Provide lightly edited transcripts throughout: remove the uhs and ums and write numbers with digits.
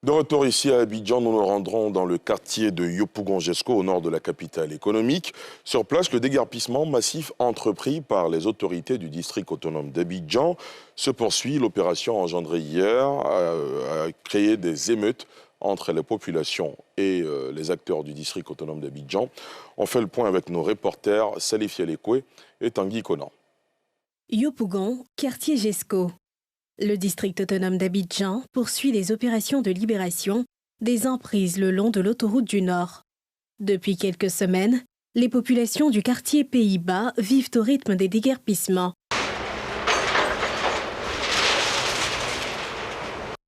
De retour ici à Abidjan, nous nous rendrons dans le quartier de Yopougon-Jesco, au nord de la capitale économique. Sur place, le déguerpissement massif entrepris par les autorités du district autonome d'Abidjan se poursuit. L'opération engendrée hier a créé des émeutes entre les populations et les acteurs du district autonome d'Abidjan. On fait le point avec nos reporters Salif Yalekwe et Tanguy Konan. Yopougon, quartier Jesco. Le district autonome d'Abidjan poursuit les opérations de libération des emprises le long de l'autoroute du Nord. Depuis quelques semaines, les populations du quartier Pays-Bas vivent au rythme des déguerpissements.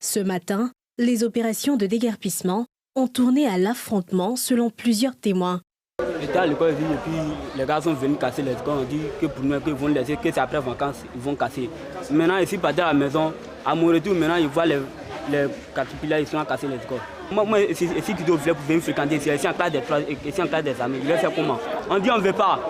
Ce matin, les opérations de déguerpissement ont tourné à l'affrontement selon plusieurs témoins. J'étais à l'école et puis les gars sont venus casser les écoles. On dit que pour nous, qu'ils vont laisser, que c'est après vacances, ils vont casser. Maintenant, ici, pas à la maison, à mon retour, maintenant, ils voient les caterpillars, ils sont à casser les écoles. Moi ici, tu dois venir fréquenter, ici en classe des trois, ici en classe des amis, je vais faire comment? On dit on ne veut pas.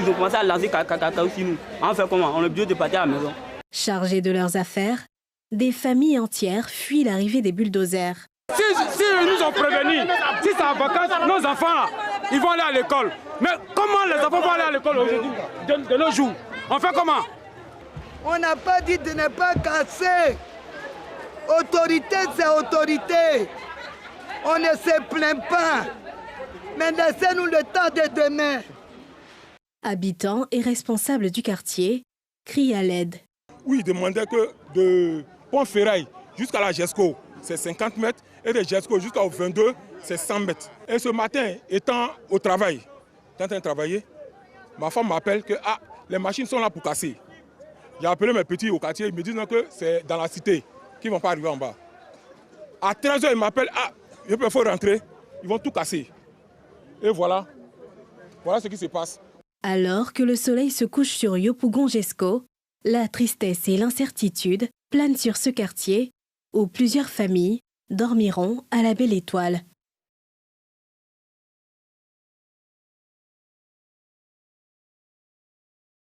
Ils ont commencé à lancer caca aussi nous. On fait comment? On est obligé de partir à la maison. Chargés de leurs affaires, des familles entières fuient l'arrivée des bulldozers. Si ils nous ont prévenus, si c'est en vacances, nos enfants là, ils vont aller à l'école. Mais comment les enfants vont aller à l'école aujourd'hui, de nos jours? On fait comment? On n'a pas dit de ne pas casser. Autorité, c'est autorité. On ne se plaint pas. Mais laissez-nous le temps de demain. Habitants et responsables du quartier crient à l'aide. Oui, ils demandaient que de Pont-Ferraille jusqu'à la Jesco, c'est 50 mètres, et de Jesco jusqu'au 22, c'est 100 mètres. Et ce matin, étant au travail, en train de travailler, ma femme m'appelle que les machines sont là pour casser. J'ai appelé mes petits au quartier, ils me disent que c'est dans la cité, qu'ils ne vont pas arriver en bas. À 13h, ils m'appellent, il faut rentrer, ils vont tout casser. Et voilà ce qui se passe. Alors que le soleil se couche sur Yopougon-Jesco, la tristesse et l'incertitude planent sur ce quartier où plusieurs familles dormiront à la belle étoile.